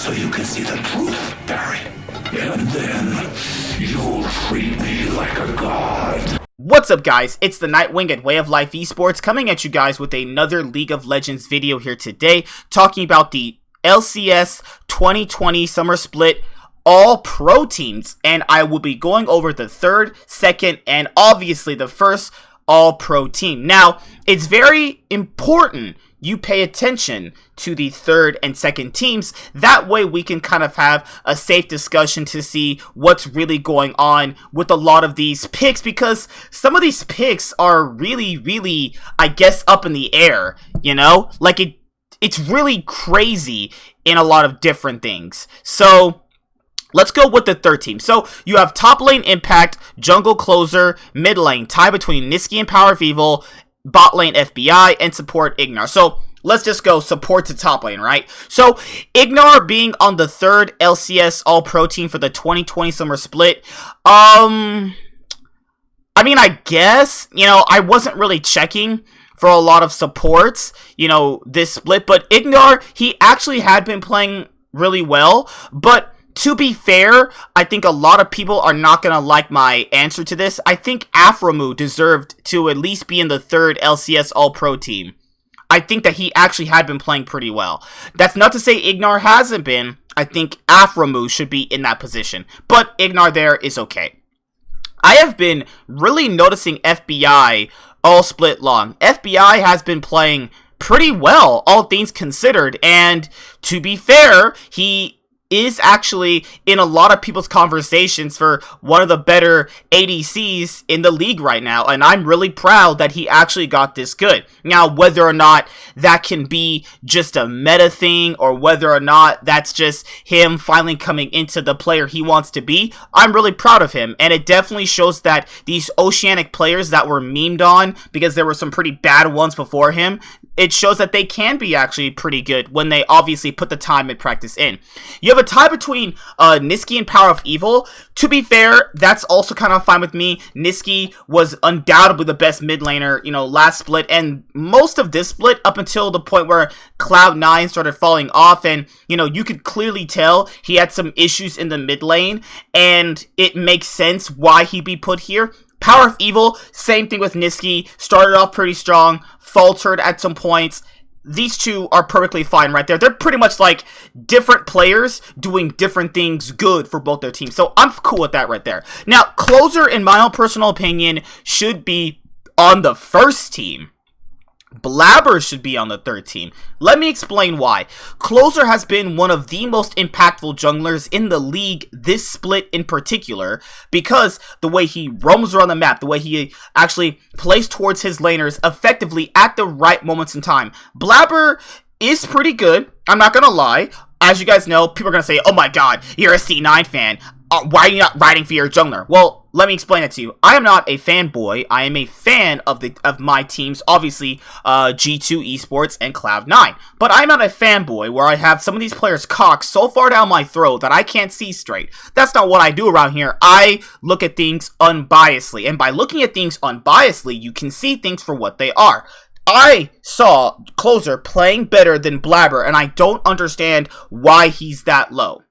so you can see the truth, Barry. And then you'll treat me like a god. What's up, guys? It's the Nightwing at Way of Life Esports coming at you guys with another League of Legends video here today, talking about the LCS 2020 Summer Split All-Pro teams, and I will be going over the third, second, and obviously the first All-Pro team. Now, it's very important you pay attention to the third and second teams. That way we can kind of have a safe discussion to see what's really going on with a lot of these picks, because some of these picks are really, I guess, up in the air, you know? Like, it's really crazy in a lot of different things. So let's go with the third team. So you have top lane Impact, jungle Closer, mid lane tie between Nisqy and Power of Evil, bot lane FBI, and support Ignar. So let's just go support to top lane, right? So Ignar being on the third LCS All-Pro team for the 2020 Summer Split. I mean, I guess, you know, I wasn't really checking for a lot of supports, you know, this split, but Ignar, he actually had been playing really well, but to be fair, I think a lot of people are not going to like my answer to this. I think Aphromoo deserved to at least be in the third LCS All-Pro team. I think that he actually had been playing pretty well. That's not to say Ignar hasn't been. I think Aphromoo should be in that position, but Ignar there is okay. I have been really noticing FBI all split long. FBI has been playing pretty well, all things considered, and to be fair, he is actually in a lot of people's conversations for one of the better ADCs in the league right now, and I'm really proud that he actually got this good. Now, whether or not that can be just a meta thing, or whether or not that's just him finally coming into the player he wants to be, I'm really proud of him, and it definitely shows that these Oceanic players that were memed on, because there were some pretty bad ones before him, it shows that they can be actually pretty good when they obviously put the time and practice in. You have a tie between Nisqy and Power of Evil. To be fair, that's also kind of fine with me. Nisqy was undoubtedly the best mid laner, you know, last split, and most of this split up until the point where Cloud9 started falling off, and, you know, you could clearly tell he had some issues in the mid lane, and it makes sense why he'd be put here. Power of Evil, same thing with Nisqy, started off pretty strong, faltered at some points. These two are perfectly fine right there. They're pretty much like different players doing different things good for both their teams. So I'm cool with that right there. Now, Closer, in my own personal opinion, should be on the first team. Blabber should be on the third team. Let me explain why. Closer has been one of the most impactful junglers in the league this split in particular, because the way he roams around the map, the way he actually plays towards his laners effectively at the right moments in time. Blabber is pretty good, I'm not gonna lie. As you guys know, people are gonna say, oh my god, you're a C9 fan. Why are you not riding for your jungler? Well, let me explain it to you. I am not a fanboy. I am a fan of my teams, obviously G2 Esports and Cloud9. But I'm not a fanboy where I have some of these players cocked so far down my throat that I can't see straight. That's not what I do around here. I look at things unbiasedly, and by looking at things unbiasedly, you can see things for what they are. I saw Closer playing better than Blabber, and I don't understand why he's that low.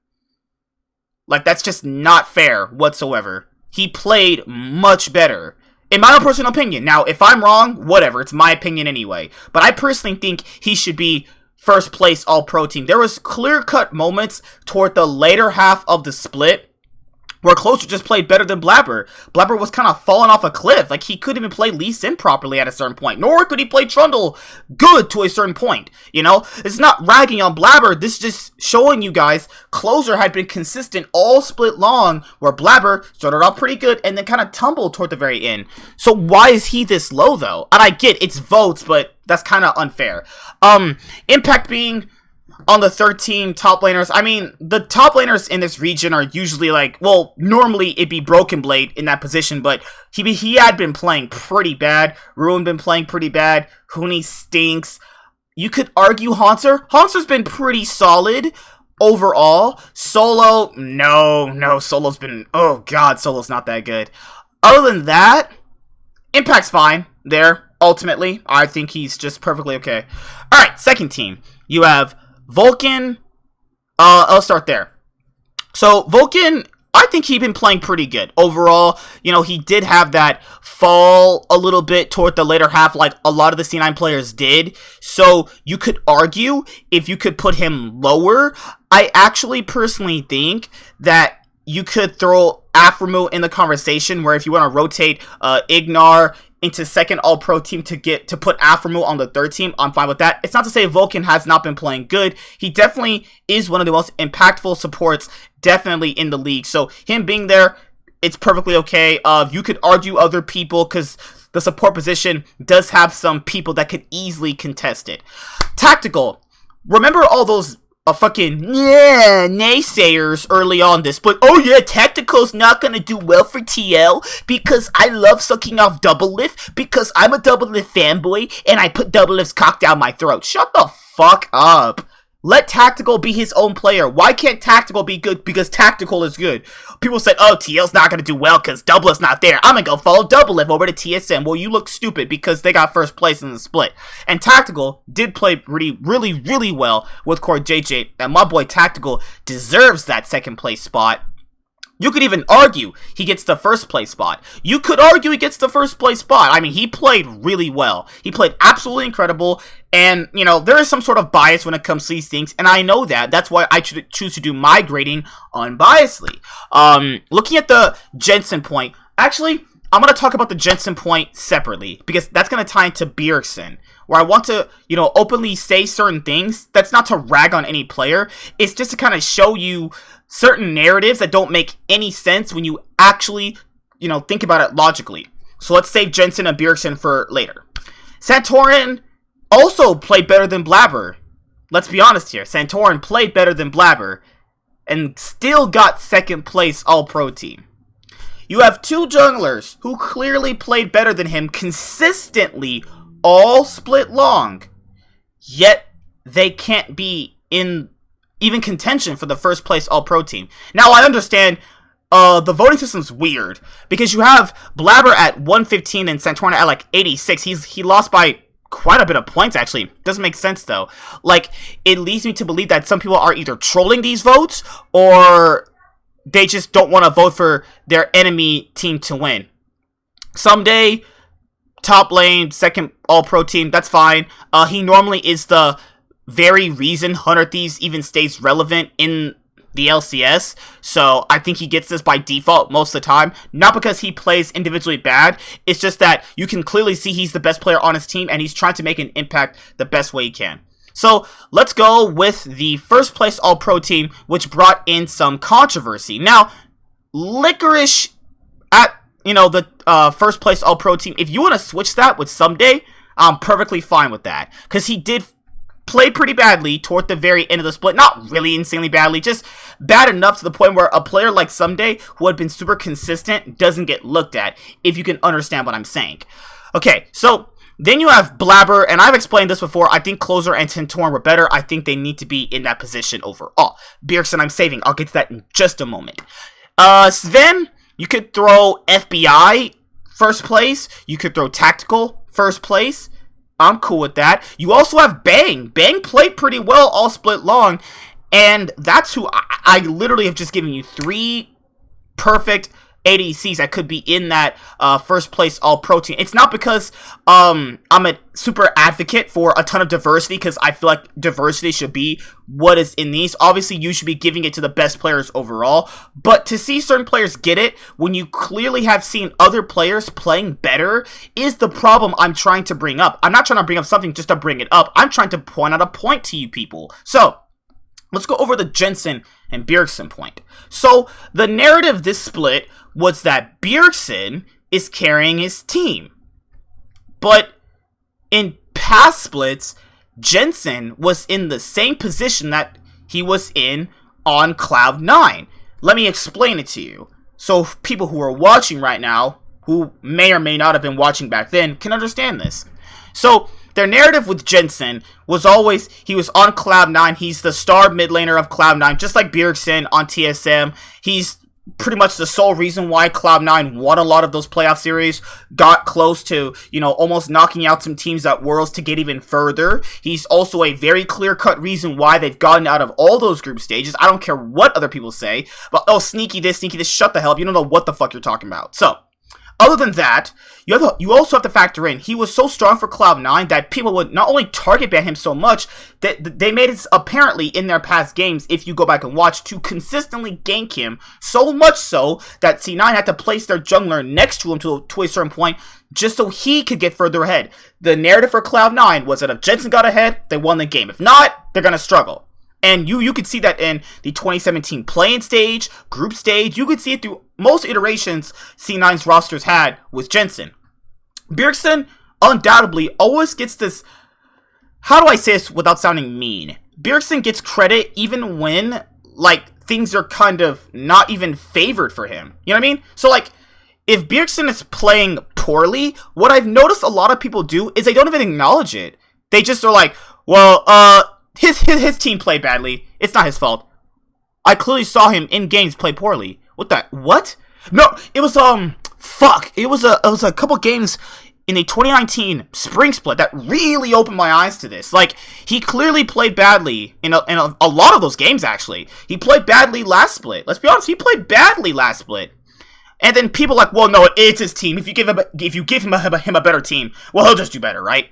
Like, that's just not fair whatsoever. He played much better, in my own personal opinion. Now, if I'm wrong, whatever, it's my opinion anyway. But I personally think he should be first place All-Pro team. There was clear-cut moments toward the later half of the split where Closer just played better than Blabber. Blabber was kind of falling off a cliff. Like, he couldn't even play Lee Sin properly at a certain point. Nor could he play Trundle good to a certain point. You know? It's not ragging on Blabber. This is just showing you guys Closer had been consistent all split long, where Blabber started off pretty good and then kind of tumbled toward the very end. So why is he this low, though? And I get it's votes, but that's kind of unfair. Impact being on the third team, top laners, I mean, the top laners in this region are usually like, well, normally it'd be Broken Blade in that position, but he had been playing pretty bad. Ruin been playing pretty bad. Huni stinks. You could argue Haunter. Haunter's been pretty solid overall. Solo, no, Solo's been, oh god, Solo's not that good. Other than that, Impact's fine there, ultimately. I think he's just perfectly okay. Alright, second team. You have Vulcan, I'll start there. So Vulcan, I think he's been playing pretty good overall. You know, he did have that fall a little bit toward the later half, like a lot of the C9 players did. So you could argue if you could put him lower. I actually personally think that you could throw Aphromoo in the conversation, where if you want to rotate Ignar into second all-pro team to put Aphromoo on the third team, I'm fine with that. It's not to say Vulcan has not been playing good. He definitely is one of the most impactful supports definitely in the league. So him being there, it's perfectly okay. You could argue other people because the support position does have some people that could easily contest it. Tactical. Remember all those fucking naysayers early on this, but oh yeah, Tactical's not gonna do well for TL because I love sucking off Doublelift because I'm a Doublelift fanboy and I put Doublelift's cock down my throat. Shut the fuck up. Let Tactical be his own player. Why can't Tactical be good? Because Tactical is good. People said, oh, TL's not going to do well because Doublelift's not there. I'm going to go follow Doublelift over to TSM. Well, you look stupid because they got first place in the split. And Tactical did play really well with Core JJ. And my boy Tactical deserves that second place spot. You could even argue he gets the first place spot. You could argue he gets the first place spot. I mean, he played really well. He played absolutely incredible. And, you know, there is some sort of bias when it comes to these things. And I know that. That's why I choose to do my grading unbiasedly. Looking at the Jensen point. Actually, I'm going to talk about the Jensen point separately, because that's going to tie into Bjergsen, where I want to, you know, openly say certain things. That's not to rag on any player. It's just to kind of show you certain narratives that don't make any sense when you actually, you know, think about it logically. So let's save Jensen and Bjergsen for later. Santorin also played better than Blabber. Let's be honest here. Santorin played better than Blabber and still got second place all-pro team. You have two junglers who clearly played better than him consistently all split long, yet they can't be in even contention for the first place all-pro team. Now, I understand the voting system's weird, because you have Blabber at 115 and Santorin at like 86. He lost by quite a bit of points, actually. Doesn't make sense, though. Like, it leads me to believe that some people are either trolling these votes, or they just don't want to vote for their enemy team to win. Someday, top lane, second all-pro team, that's fine. He normally is the very reason Hunter Thieves even stays relevant in the LCS, so I think he gets this by default most of the time. Not because he plays individually bad, it's just that you can clearly see he's the best player on his team, and he's trying to make an impact the best way he can. So let's go with the first place all-pro team, which brought in some controversy. Now, Licorice at, you know, the first place all-pro team, if you want to switch that with Someday, I'm perfectly fine with that, because he did play pretty badly toward the very end of the split. Not really insanely badly, just bad enough to the point where a player like Someday, who had been super consistent, doesn't get looked at, if you can understand what I'm saying. Okay, so then you have Blabber, and I've explained this before. I think Closer and Santorin were better. I think they need to be in that position overall. Bjergsen, I'm saving. I'll get to that in just a moment. Sven, you could throw FBI first place. You could throw Tactical first place. I'm cool with that. You also have Bang. Bang played pretty well all split long, and that's who I literally have just given you 3 perfect ADCs that could be in that first place all-pro team. It's not because I'm a super advocate for a ton of diversity, because I feel like diversity should be what is in these. Obviously, you should be giving it to the best players overall, but to see certain players get it when you clearly have seen other players playing better is the problem I'm trying to bring up. I'm not trying to bring up something just to bring it up. I'm trying to point out a point to you people. So let's go over the Jensen and Bjergsen point. So the narrative this split was that Bjergsen is carrying his team. But in past splits, Jensen was in the same position that he was in on Cloud9. Let me explain it to you, so people who are watching right now, who may or may not have been watching back then, can understand this. So their narrative with Jensen was always he was on Cloud9, he's the star mid laner of Cloud9, just like Bjergsen on TSM. He's pretty much the sole reason why Cloud9 won a lot of those playoff series, got close to, almost knocking out some teams at Worlds to get even further. He's also a very clear-cut reason why they've gotten out of all those group stages. I don't care what other people say, but, oh, sneaky this, shut the hell up. You don't know what the fuck you're talking about. So, other than that, you also have to factor in, he was so strong for Cloud9 that people would not only target ban him so much, that they made it apparently in their past games, if you go back and watch, to consistently gank him, so much so that C9 had to place their jungler next to him to a certain point, just so he could get further ahead. The narrative for Cloud9 was that if Jensen got ahead, they won the game. If not, they're gonna struggle. And you could see that in the 2017 play-in stage, group stage. You could see it through most iterations C9's rosters had with Jensen. Bjergsen undoubtedly always gets this... How do I say this without sounding mean? Bjergsen gets credit even when, things are kind of not even favored for him. You know what I mean? So, if Bjergsen is playing poorly, what I've noticed a lot of people do is they don't even acknowledge it. They just are like, well, his team played badly. It's not his fault. I clearly saw him in games play poorly. What? No, it was, fuck. It was a couple games in the 2019 spring split that really opened my eyes to this. He clearly played badly in a lot of those games, actually. He played badly last split. Let's be honest, he played badly last split. And then people are like, well, no, it's his team. If you give him a better team, well, he'll just do better, right?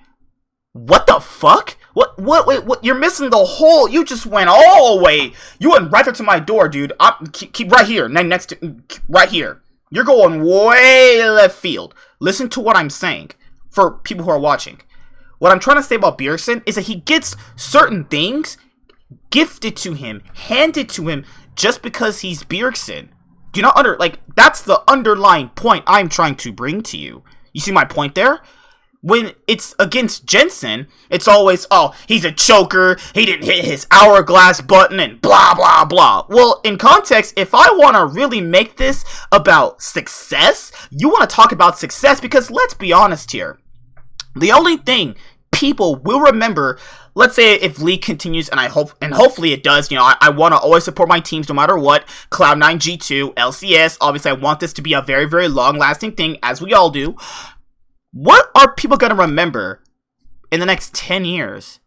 What the fuck? What? You're missing the whole... You just went all the way. You went right there to my door, dude. Keep right here. Right here. You're going way left field. Listen to what I'm saying for people who are watching. What I'm trying to say about Bjergsen is that he gets certain things gifted to him, handed to him, just because he's Bjergsen. Do you not that's the underlying point I'm trying to bring to you. You see my point there? When it's against Jensen, it's always, oh, he's a choker, he didn't hit his hourglass button, and blah, blah, blah. Well, in context, if I want to really make this about success, you want to talk about success, because let's be honest here. The only thing people will remember, let's say if League continues, and hopefully it does, I want to always support my teams no matter what, Cloud9, G2, LCS, obviously I want this to be a very, very long-lasting thing, as we all do. What are people going to remember in the next 10 years?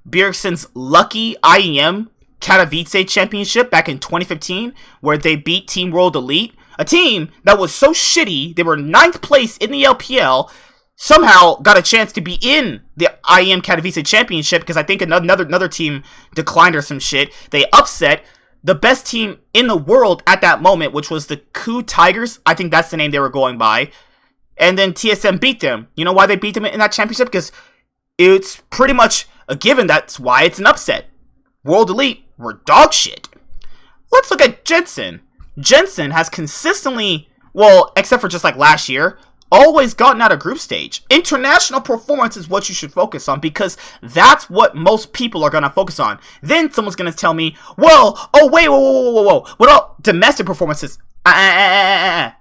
Bjergsen's lucky IEM Katowice championship back in 2015, where they beat Team World Elite, a team that was so shitty, they were 9th place in the LPL, somehow got a chance to be in the IEM Katowice championship, because I think another team declined or some shit. They upset the best team in the world at that moment, which was the Ku Tigers. I think that's the name they were going by. And then TSM beat them. You know why they beat them in that championship? Because it's pretty much a given. That's why it's an upset. World Elite were dog shit. Let's look at Jensen. Jensen has consistently, well, except for just last year, always gotten out of group stage. International performance is what you should focus on, because that's what most people are going to focus on. Then someone's going to tell me, well, oh, wait, whoa. What about domestic performances?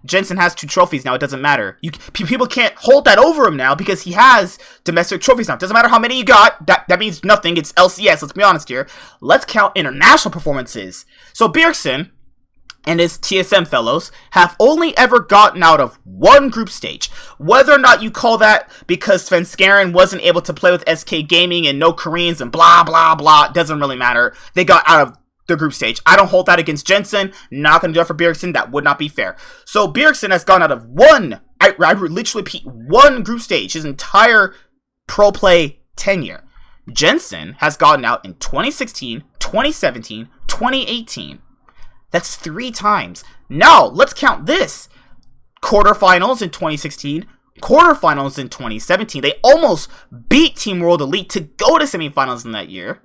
Jensen has 2 trophies now. It doesn't matter. People can't hold that over him now because he has domestic trophies now. It doesn't matter how many you got. That means nothing. It's LCS. Let's be honest here. Let's count international performances. So Bjergsen and his TSM fellows have only ever gotten out of 1 group stage. Whether or not you call that because Svenskeren wasn't able to play with SK Gaming and no Koreans and blah, blah, blah, doesn't really matter. They got out of the group stage. I don't hold that against Jensen. Not going to do it for Bjergsen. That would not be fair. So Bjergsen has gone out of 1, I literally repeat, 1 group stage his entire pro play tenure. Jensen has gotten out in 2016, 2017, 2018. That's 3 times. Now, let's count this. Quarterfinals in 2016, quarterfinals in 2017. They almost beat Team World Elite to go to semifinals in that year.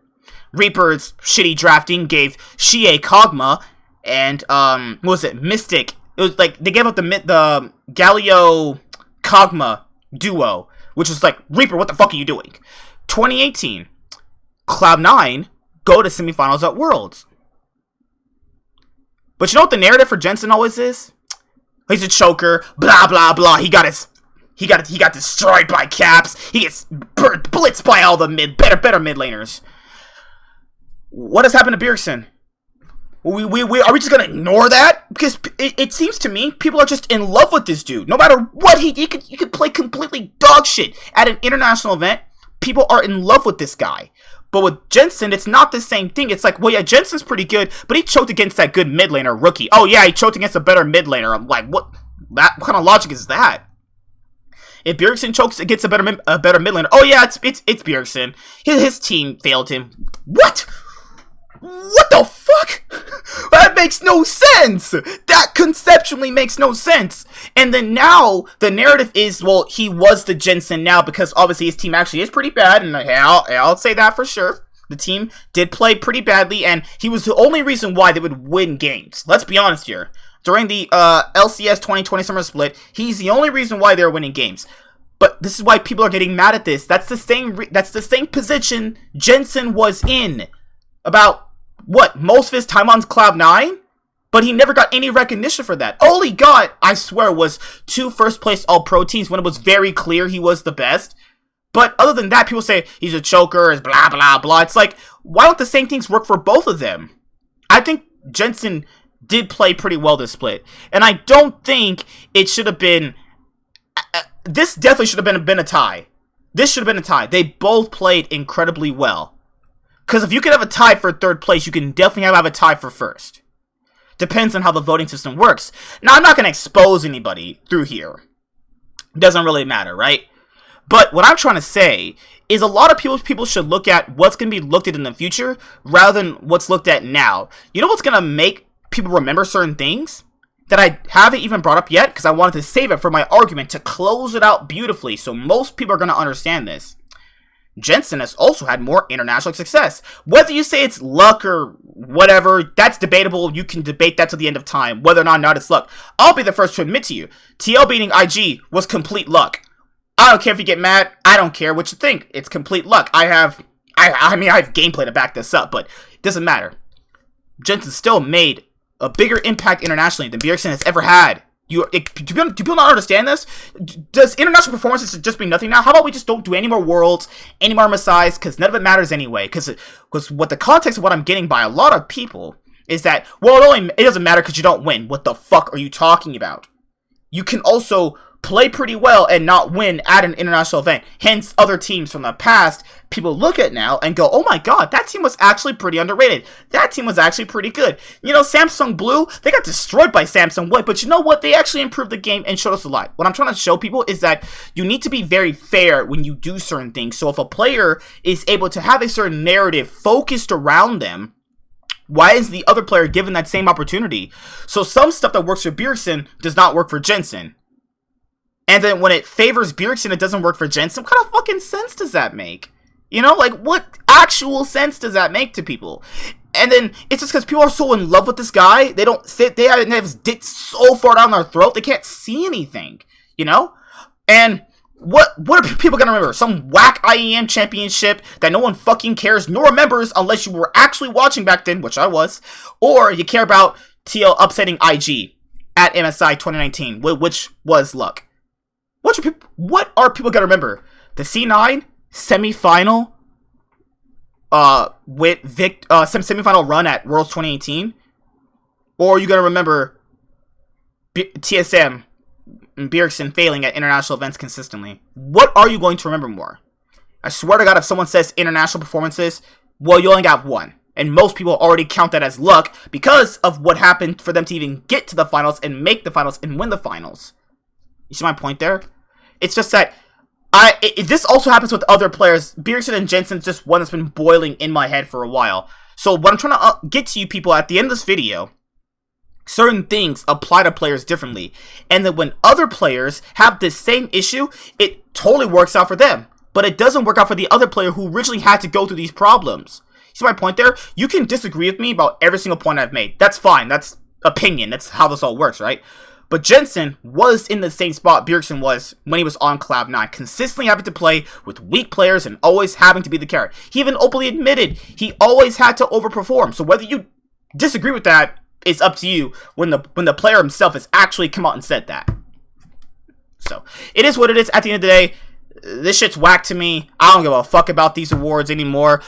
Reaper's shitty drafting gave Shie Kog'Maw and, what was it, Mystic. It was they gave up the Galio Kog'Maw duo, which was Reaper, what the fuck are you doing? 2018, Cloud9 go to semifinals at Worlds. But you know what the narrative for Jensen always is? He's a choker, blah, blah, blah. He got destroyed by Caps. He gets blitzed by all the better mid laners. What has happened to Bjergsen? Are we just gonna ignore that? Because it seems to me people are just in love with this dude. No matter what he could play completely dog shit at an international event. People are in love with this guy. But with Jensen, it's not the same thing. It's like, well, yeah, Jensen's pretty good, but he choked against that good mid laner rookie. Oh yeah, he choked against a better mid laner. I'm like, what kind of logic is that? If Bjergsen chokes against a better mid laner, oh yeah, it's Bjergsen. His team failed him. What? What the fuck? That makes no sense. That conceptually makes no sense. And then now the narrative is, well, he was the Jensen now because obviously his team actually is pretty bad, and I'll say that for sure. The team did play pretty badly, and he was the only reason why they would win games. Let's be honest here. During the LCS 2020 Summer Split, he's the only reason why they're winning games. But this is why people are getting mad at this. That's the same position Jensen was in about what, most of his time on Cloud9? But he never got any recognition for that. All he got, I swear, was 2 first-place All-Pro teams when it was very clear he was the best. But other than that, people say he's a choker, is blah, blah, blah. It's like, why don't the same things work for both of them? I think Jensen did play pretty well this split. And I don't think it should have been... this definitely should have been a tie. This should have been a tie. They both played incredibly well. Because if you can have a tie for 3rd place, you can definitely have a tie for 1st. Depends on how the voting system works. Now, I'm not going to expose anybody through here. It doesn't really matter, right? But what I'm trying to say is a lot of people should look at what's going to be looked at in the future rather than what's looked at now. You know what's going to make people remember certain things that I haven't even brought up yet? Because I wanted to save it for my argument to close it out beautifully so most people are going to understand this. Jensen has also had more international success. Whether you say it's luck or whatever, that's debatable. You can debate that to the end of time, whether or not it's luck. I'll be the first to admit to you, TL beating IG was complete luck. I don't care if you get mad. I don't care what you think. It's complete luck. I have gameplay to back this up, but it doesn't matter. Jensen still made a bigger impact internationally than Bjergsen has ever had. Do people not understand this? Does international performances just mean nothing now? How about we just don't do any more worlds, any more Messiahs, because none of it matters anyway? Because what the context of what I'm getting by a lot of people is that, well, it doesn't matter because you don't win. What the fuck are you talking about? You can also play pretty well and not win at an international event. Hence, other teams from the past, people look at now and go, oh my god, that team was actually pretty underrated. That team was actually pretty good. You know, Samsung Blue, they got destroyed by Samsung White, but you know what? They actually improved the game and showed us a lot. What I'm trying to show people is that you need to be very fair when you do certain things. So if a player is able to have a certain narrative focused around them, why is the other player given that same opportunity? So some stuff that works for Bjergsen does not work for Jensen. And then when it favors Bjergsen, it doesn't work for Jensen. What kind of fucking sense does that make? You know, like, what actual sense does that make to people? And then it's just because people are so in love with this guy, they have dick so far down their throat, they can't see anything, you know? And what are people gonna remember? Some whack IEM championship that no one fucking cares nor remembers unless you were actually watching back then, which I was, or you care about TL upsetting IG at MSI 2019, which was luck. What are people gonna remember? The C9 semifinal with semifinal run at Worlds 2018? Or are you gonna remember TSM and Bjergsen failing at international events consistently? What are you going to remember more? I swear to God, if someone says international performances, well, you only got one. And most people already count that as luck because of what happened for them to even get to the finals and make the finals and win the finals. You see my point there? It's just that this also happens with other players. Bjergsen and Jensen's just one that's been boiling in my head for a while. So what I'm trying to get to you people at the end of this video, certain things apply to players differently. And then when other players have this same issue, it totally works out for them. But it doesn't work out for the other player who originally had to go through these problems. See my point there? You can disagree with me about every single point I've made. That's fine. That's opinion. That's how this all works, right? But Jensen was in the same spot Bjergsen was when he was on Cloud9, consistently having to play with weak players and always having to be the carry. He even openly admitted he always had to overperform. So whether you disagree with that is up to you when the player himself has actually come out and said that. So it is what it is at the end of the day. This shit's whack to me. I don't give a fuck about these awards anymore.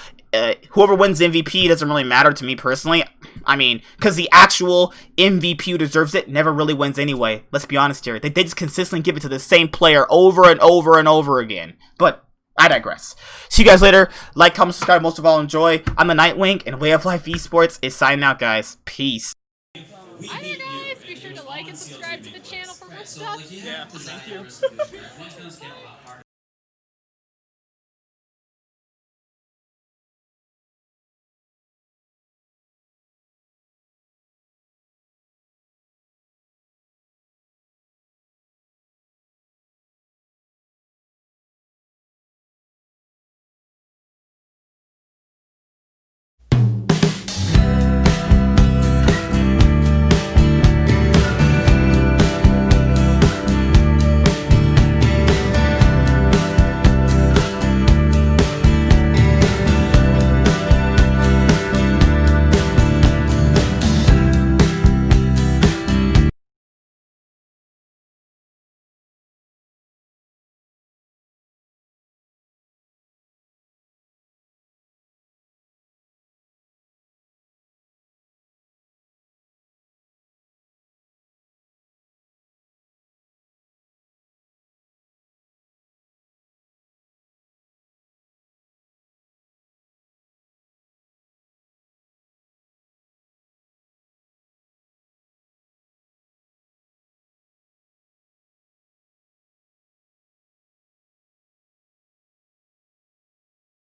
whoever wins MVP doesn't really matter to me personally. I mean, because the actual MVP who deserves it never really wins anyway. Let's be honest here. They just consistently give it to the same player over and over and over again. But I digress. See you guys later. Like, comment, subscribe, most of all enjoy. I'm the Nightwing, and Way of Life Esports is signing out, guys. Peace. Hi there, guys. Be sure to like and subscribe to the channel for more stuff. Yeah, thank you.